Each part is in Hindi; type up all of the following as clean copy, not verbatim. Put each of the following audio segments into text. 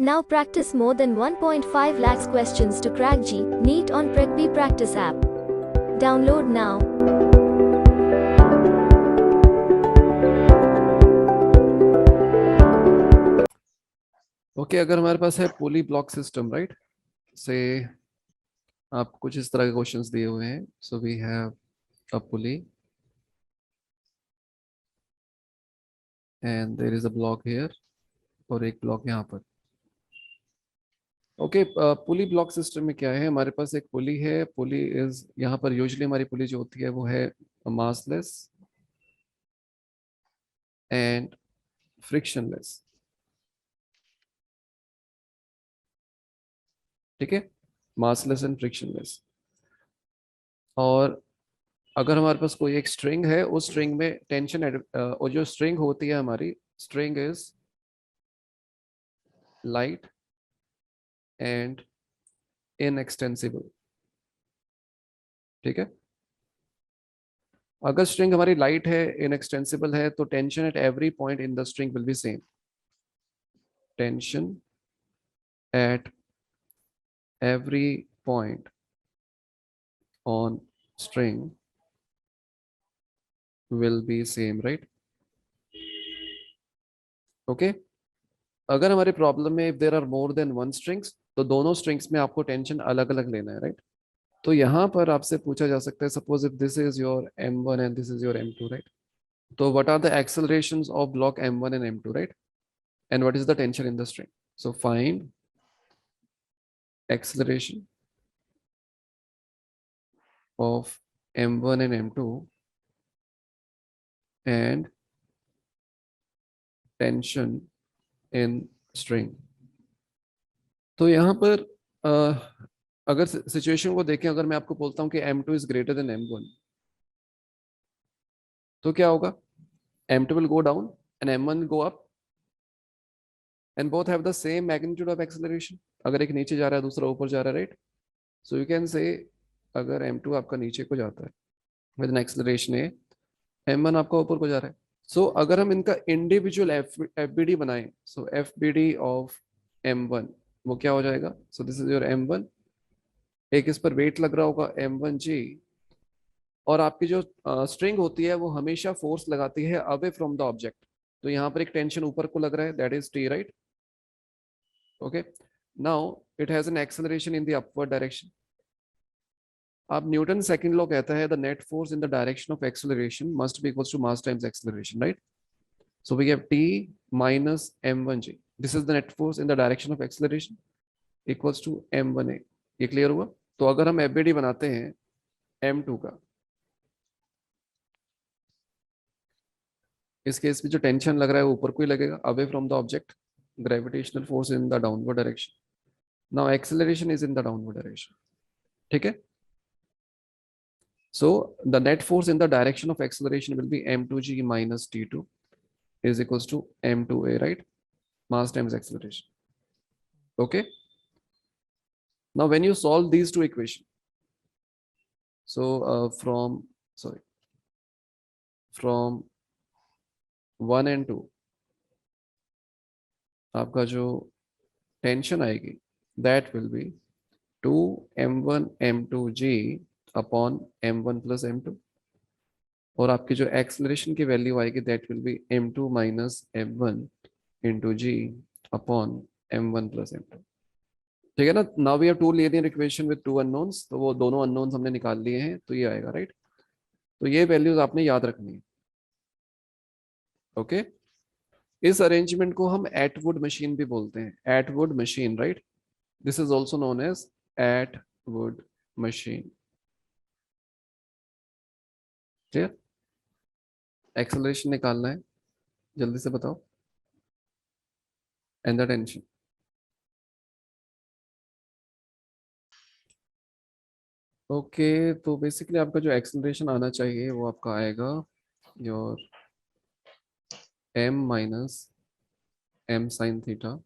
Now practice more than 1.5 lakhs questions to crack JEE NEET on PracBee practice app. Download now. Okay अगर हमारे पास है पुली ब्लॉक सिस्टम, राइट, से आप कुछ इस तरह के क्वेश्चंस दिए हुए हैं. So we have a pulley and there is a block here और एक ब्लॉक यहाँ पर. ओके, पुली ब्लॉक सिस्टम में क्या है, हमारे पास एक पुली है. पुली इज, यहाँ पर यूजुअली हमारी पुली जो होती है वो है मासलेस एंड फ्रिक्शनलेस. ठीक है, मासलेस एंड फ्रिक्शनलेस. और अगर हमारे पास कोई एक स्ट्रिंग है, उस स्ट्रिंग में टेंशन और जो स्ट्रिंग होती है हमारी, string is light and inextensible. ठीक है, अगर स्ट्रिंग हमारी लाइट है, इनएक्सटेंसिबल है, तो tension at every point in the string will be same. Tension at every point on string will be same, right? Okay, अगर हमारी प्रॉब्लम में if there are more than one strings, तो दोनों स्ट्रिंग्स में आपको टेंशन अलग अलग लेना है, राइट? तो यहाँ पर आपसे पूछा जा सकता है, suppose if this is your m1 and this is your m2, right? तो what are the accelerations of block m1 and m2, right? And what is the tension in the string? So find acceleration of m1 and m2 and tension in string. तो यहाँ पर अगर सिचुएशन को देखें, अगर मैं आपको बोलता हूँ कि m2 is greater then m1, तो क्या होगा? m2 will go down and m1 will go up and both have the same magnitude of acceleration. अगर एक नीचे जा रहा है दूसरा ऊपर जा रहा है, right? So you can say अगर m2 आपका नीचे को जाता है with an acceleration A, m1 आपका ऊपर को जा रहा है. सो अगर हम इनका इंडिविजुअल FBD बनाएं, सो FBD ऑफ m1 वो क्या हो जाएगा? सो दिस इज योर m1, एक इस पर वेट लग रहा होगा m1g, और आपकी जो स्ट्रिंग होती है वो हमेशा फोर्स लगाती है अवे फ्रॉम द ऑब्जेक्ट. तो यहाँ पर एक टेंशन ऊपर को लग रहा है, that is T, right? Okay, now it has an acceleration in the upward direction. अब न्यूटन सेकंड लॉ कहता है the net force in the direction of acceleration must be equals to mass times acceleration, right? So we have t minus m1g. This is the net force in the direction of acceleration equals to m1a. ये क्लियर हुआ? तो अगर हम FBD बनाते हैं m2 का, इस केस में जो टेंशन लग रहा है वो ऊपर को ही लगेगा, away from the object, gravitational force in the downward direction. Now acceleration is in the downward direction. ठीक है, so the net force in the direction of acceleration will be m2g minus t2 is equals to m2a, right? Mass times acceleration. Okay, now when you solve these two equations, so from 1 and 2 आपका जो टेंशन आएगी that will be 2m1 m2g upon m1 plus m2, और आपकी जो एक्सेलरेशन की वैल्यू आएगी that will be m2 minus m1 into ji upon m1 plus m2. ठीक है ना? Now we have two linear equation with two unknowns, तो वो दोनों अननोन्स हमने निकाल लिए हैं, तो ये आएगा, राइट? तो ये वैल्यूज आपने याद रखनी है. ओके, इस अरेंजमेंट को हम एटवुड मशीन भी बोलते हैं, Atwood machine, right? This is also known as Atwood machine. Clear? Acceleration निकालना है, जल्दी से बताओ, एंड द टेंशन. ओके, तो बेसिकली आपका जो एक्सेलरेशन आना चाहिए वो आपका आएगा your m minus m sine theta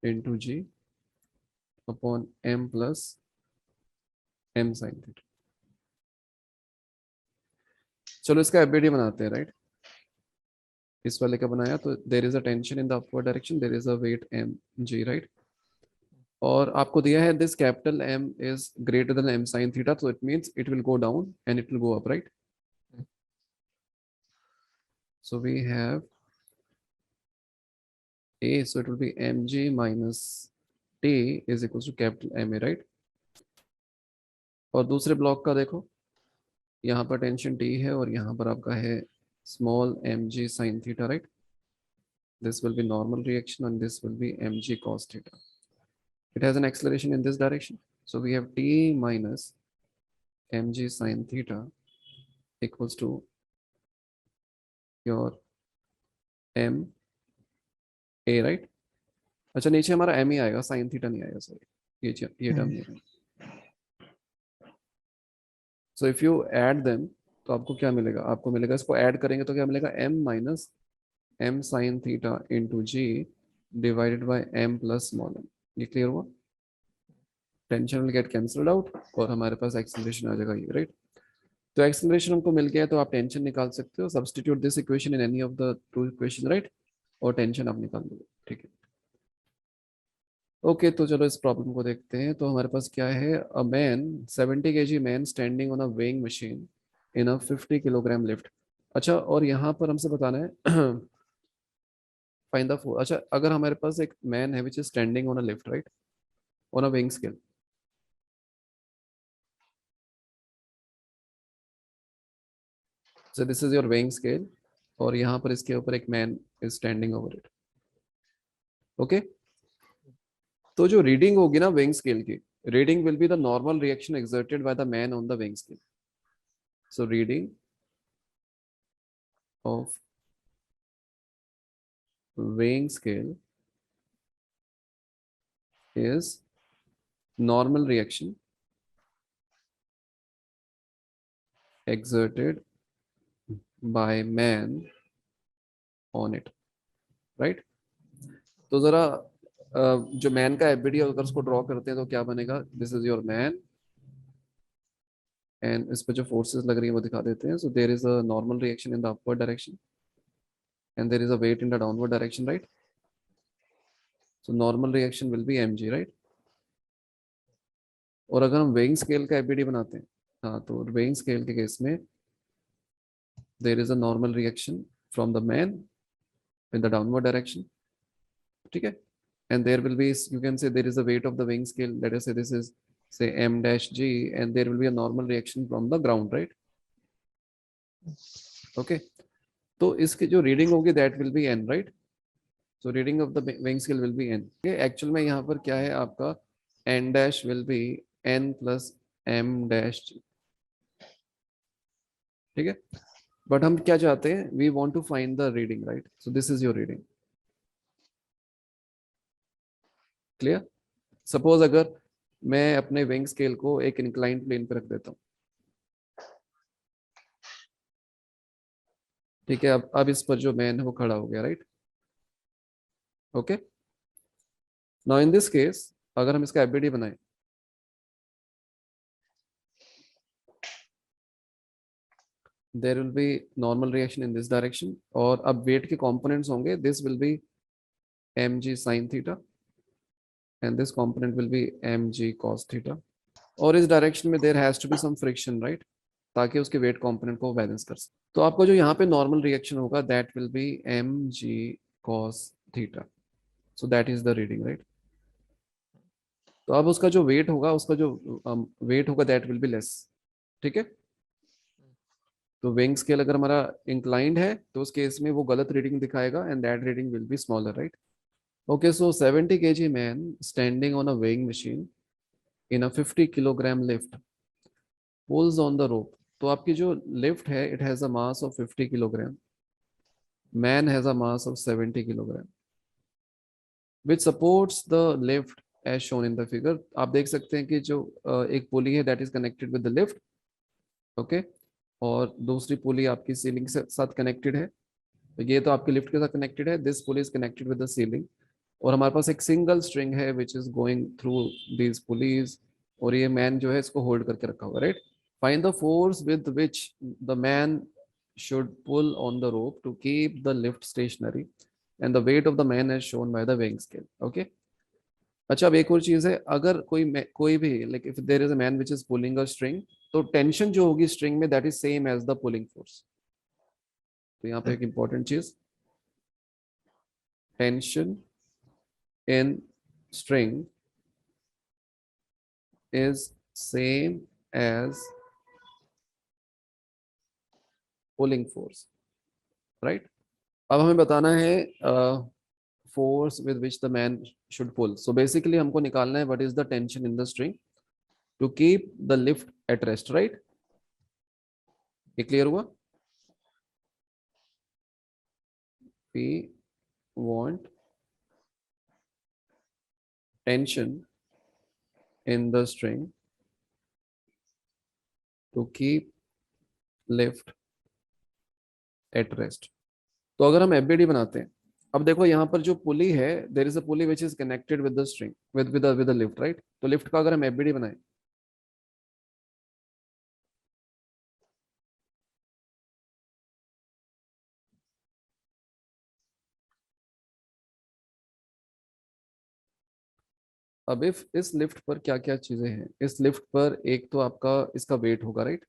into ji upon m plus m sine theta. चलो इसका FBD बनाते हैं, राइट? इस वाले का बनाया, तो there is a tension in the upward direction, there is a weight m g, right. और आपको दिया है this capital M is greater than m sine theta, तो it means it will go down and it will go up, right. So we have A, so it will be mg minus T is equals to capital MA, right? और दूसरे ब्लॉक का देखो, यहाँ पर टेंशन T है और यहाँ पर आपका है small mg sin theta, right? This will be normal reaction and this will be mg cos theta. It has an acceleration in this direction. So we have T minus mg sin theta equals to your m a, right? अच्छा, नीचे हमारा m ही आएगा, sin theta नहीं आएगा, सॉरी, ये टर्म नहीं आएगा। So if you add them, तो आपको क्या मिलेगा, आपको मिलेगा, इसको ऐड करेंगे तो क्या मिलेगा, m minus m sin theta into g divided by m plus small m। ये क्लियर हुआ? Tension will get cancelled out और हमारे पास एक्सेलरेशन आ जाएगा ये, राइट। तो एक्सेलरेशन हमको मिल गया है, तो आप टेंशन निकाल सकते हो, substitute this equation in any of the two equation, right, और टेंशन आप निकाल दोगे, ठीक है। ओके, तो चलो इस प्रॉब्लम को देखते हैं। तो हमारे पास क्या है, a man 70 kg man standing on a weighing machine in a 50 kilogram lift. अच्छा, और यहाँ पर हमसे बताना है फाइंड द फोर्स। अच्छा, अगर हमारे पास एक मैन है which is standing on a lift, right, on a weighing scale, so this is your weighing scale, और यहाँ पर इसके ऊपर एक man is standing over it, okay. तो जो रीडिंग होगी ना वेइंग स्केल की, reading will be the normal reaction exerted by the man on the weighing scale. So reading of weighing scale is normal reaction exerted by man on it, right? तो जरा जो मैन का एफबीडी अगर उसको ड्रॉ करते हैं तो क्या बनेगा, this is your man and इस पे जो फोर्सेस लग रही है वो दिखा देते हैं। So there is a normal reaction in the upward direction and there is a weight in the downward direction, right. So normal reaction will be mg, right. और अगर हम वेइंग स्केल का एफबीडी बनाते हैं, हाँ, तो वेइंग स्केल के केस में there is a normal reaction from the man in the downward direction, ठीक है, and there will be, you can say there is a weight of the weighing scale, let us say this is say m dash g, and there will be a normal reaction from the ground, right? Okay, तो इसकी जो रीडिंग होगी that will be n, right? So reading of the weighing scale will be n। okay, actual में यहाँ पर क्या है आपका, n dash will be n plus m dash g, ठीक है। बट हम क्या चाहते हैं, we want to find the reading, right. So this is your reading, clear. Suppose अगर मैं अपने विंग स्केल को एक इंक्लाइंड प्लेन पे रख देता हूँ, ठीक है, अब इस पर जो मैन है वो खड़ा हो गया, right, okay. Now in this case अगर हम इसका एफबीडी बनाएं, there will be normal reaction in this direction, और अब वेट के कंपोनेंट्स होंगे, this will be mg sin theta and this component will be mg cos theta, और इस डायरेक्शन में there has to be some friction, right, ताकि उसके वेट कंपोनेंट को बैलेंस कर सके। तो आपको जो यहाँ पे नॉर्मल रिएक्शन होगा that will be mg cos theta, so that is the reading, right. तो अब उसका जो वेट होगा, उसका जो वेट होगा दैट विल बी लेस, ठीक है। तो वेइंग स्केल अगर हमारा इंक्लाइंड है तो उस केस में वो गलत रीडिंग दिखाएगा and that reading will be smaller, right. Okay, so 70 kg man standing on a weighing machine in a 50 kilogram lift pulls on the rope। तो आपकी जो लिफ्ट है it has a mass of 50 kilogram, man has a mass of 70 kilogram which supports the lift as shown in the figure। आप देख सकते हैं कि जो एक पुली है that is connected with the lift, okay, और दूसरी पुली आपकी सीलिंग से साथ कनेक्टेड है। तो ये तो आपके लिफ्ट के साथ कनेक्टेड है, this pulley is connected with the ceiling, और हमारे पास एक सिंगल स्ट्रिंग है which is going through these pulleys, और ये मैन जो है इसको होल्ड करके रखा हुआ, right. Find the force with which the man should pull on the rope to keep the lift stationary and the weight of the man as shown by the weighing scale. Okay. अच्छा, अब एक और चीज है, अगर कोई भी like if there is a man which is pulling a string, तो टेंशन जो होगी स्ट्रिंग में that is same as the pulling force. तो यहाँ पे एक इंपॉर्टेंट चीज, tension in string is same as pulling force, right? अब हमें बताना है force with which the man should pull. So basically हमको निकालना है what is the tension in the string to keep the lift at rest, right? ये क्लियर हुआ? We want tension in the string to keep lift at rest. तो अगर हम एफबीडी बनाते हैं, अब देखो यहाँ पर जो पुली है, there is a pulley which is connected with the string with the lift, right? तो लिफ्ट का अगर हम एफबीडी बनाएं, अब इस लिफ्ट पर क्या क्या चीजें हैं, इस लिफ्ट पर एक तो आपका इसका वेट होगा, राइट?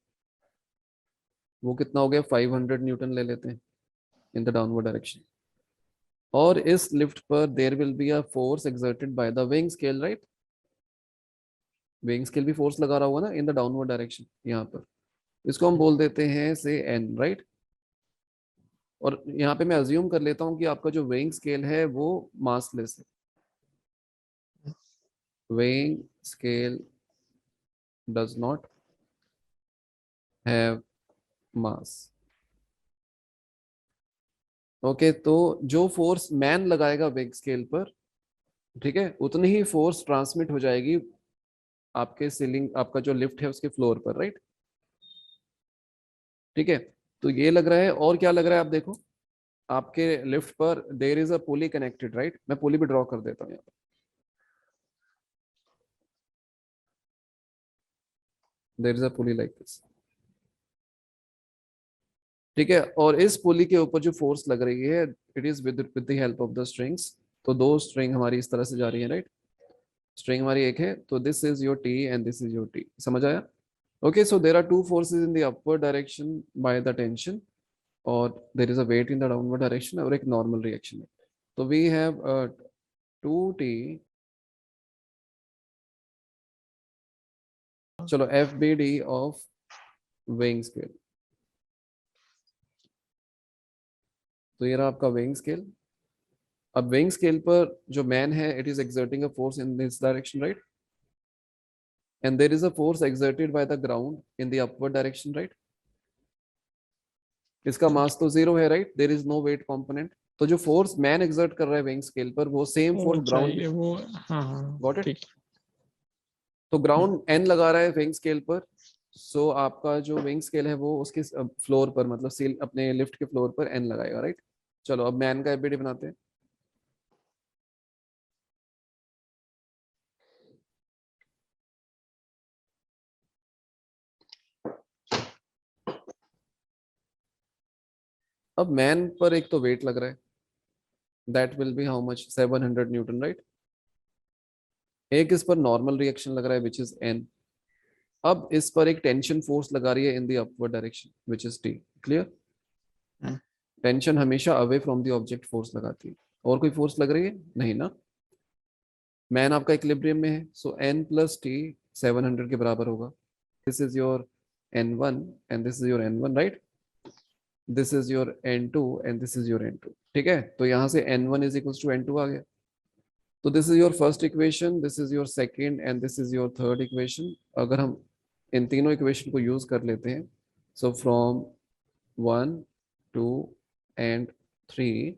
वो कितना हो गया, 500 न्यूटन ले लेते हैं इन द डाउनवर्ड डायरेक्शन. और इस लिफ्ट पर there will be a force exerted by the weighing scale, right? Weighing scale भी फोर्स लगा रहा होगा ना इन द डाउनवर्ड डायरेक्शन. यहाँ पर इसको हम बोल देते हैं से एन, राइट? और यहाँ पे मैं अज्यूम कर लेता हूँ कि आपका जो वेइंग स्केल है वो मासलेस है. Weighing scale does not have mass. Okay, तो जो फोर्स मैन लगाएगा वेइंग स्केल पर, ठीक है, उतनी ही फोर्स ट्रांसमिट हो जाएगी आपके सीलिंग, आपका जो लिफ्ट है उसके फ्लोर पर, राइट? ठीक है, तो ये लग रहा है. और क्या लग रहा है आप देखो, आपके लिफ्ट पर there is a pulley connected, right? मैं पुली भी ड्रॉ कर देता हूँ यहाँ पर. There is a pulley like this, ठीक है. और इस पुली के ऊपर जो फोर्स लग रही है, it is with the help of the strings. तो दो स्ट्रिंग हमारी इस तरह से जा रही है, राइट? स्ट्रिंग हमारी एक है, तो this is your t and this is your t. समझ आया? Okay, so there are two forces in the upward direction by the tension, और there is a weight in the downward direction, और एक नॉर्मल रिएक्शन है. तो वी हैव 2t, चलो F B D of weighing scale. तो ये रहा आपका वेइंग स्केल. अब वेइंग स्केल पर जो मैन है, it is exerting a force in this direction, right? And there is a force exerted by the ground in the upward direction, right? इसका मास तो जीरो है, राइट? There is no weight component. तो जो फोर्स मैन एक्सर्ट कर रहा है वेइंग स्केल पर, वो सेम फोर्स ग्राउंड, वो हाँ हाँ गॉट इट? ठीक. तो ग्राउंड एन लगा रहा है वेइंग स्केल पर, सो आपका जो वेइंग स्केल है वो उसके फ्लोर पर, मतलब सील अपने लिफ्ट के फ्लोर पर एन लगाएगा, राइट? चलो अब मैन का एफबीडी बनाते हैं. अब मैन पर एक तो वेट लग रहा है, that will B how much, 700 Newton, right? एक इस पर नॉर्मल रिएक्शन लग रहा है विच इज एन. अब इस पर एक टेंशन फोर्स लगा रही है in the upward direction which is t. Clear? Tension हमेशा away from the object force लगाती है. और कोई फोर्स लग रही है नहीं ना? मैन आपका इक्विलिब्रियम में है, सो एन प्लस टी 700 के बराबर होगा. This is your n1 and this is your n1, right? This is your n2 and this is your n2. ठीक है, तो यहाँ से n1 is equal to n2 आ गया. तो this is your first equation, this is your second and this is your third equation. अगर हम इन तीनों इक्वेशन को यूज कर लेते हैं, so from 1 2 and 3,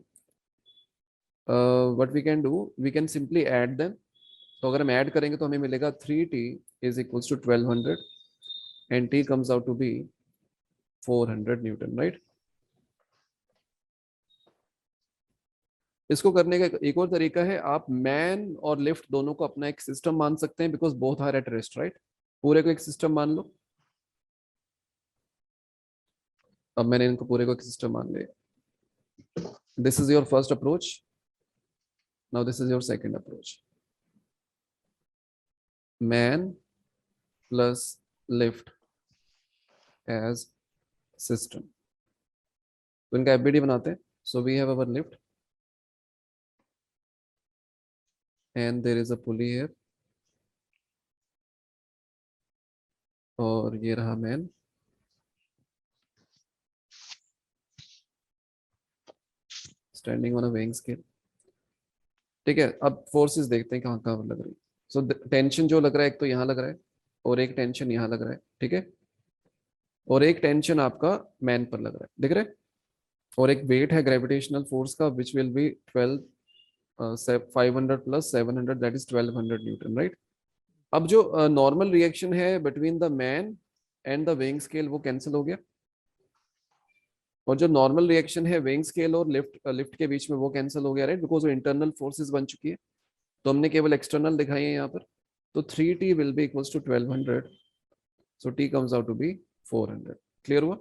what we can do, we can simply add them. तो अगर हम ऐड करेंगे तो हमें मिलेगा 3t is equal to 1200 and t comes out to be 400 newton, right? इसको करने का एक और तरीका है, आप मैन और लिफ्ट दोनों को अपना एक सिस्टम मान सकते हैं, because both are at rest, right? पूरे को एक सिस्टम मान लो. अब मैंने इनको पूरे को सिस्टम मान लिया. This is your first approach. Now this is your second approach. Man plus lift as system. तो इनका एफबीडी बनाते हैं. So we have our lift and there is a pulley here. और ये रहा man. Standing on a weighing scale. ठीक है. अब फोर्सेस देखते हैं कहाँ कहाँ लग रही है. सो टेंशन जो लग रहा है एक तो यहाँ लग रहा है और एक टेंशन यहाँ लग रहा है. ठीक है. और एक टेंशन आपका मैन पर लग रहा है. दिख रहा है. और एक वेट है ग्रेविटेशनल फोर्स का which will be 500 plus 700 that is 1200 Newton. Right. अब जो नॉर्मल रिएक्शन है between the man and the weighing scale वो कैंसिल हो गया. और जो नॉर्मल रिएक्शन है वेइंग स्केल और लिफ्ट के बीच में वो कैंसिल हो गया. राइट. बिकॉज वो इंटरनल फोर्सेस बन चुकी है. तो हमने केवल एक्सटर्नल दिखाई है यहाँ पर. तो 3t will be equals to 1200. So t comes out to be 400. Clear हुआ.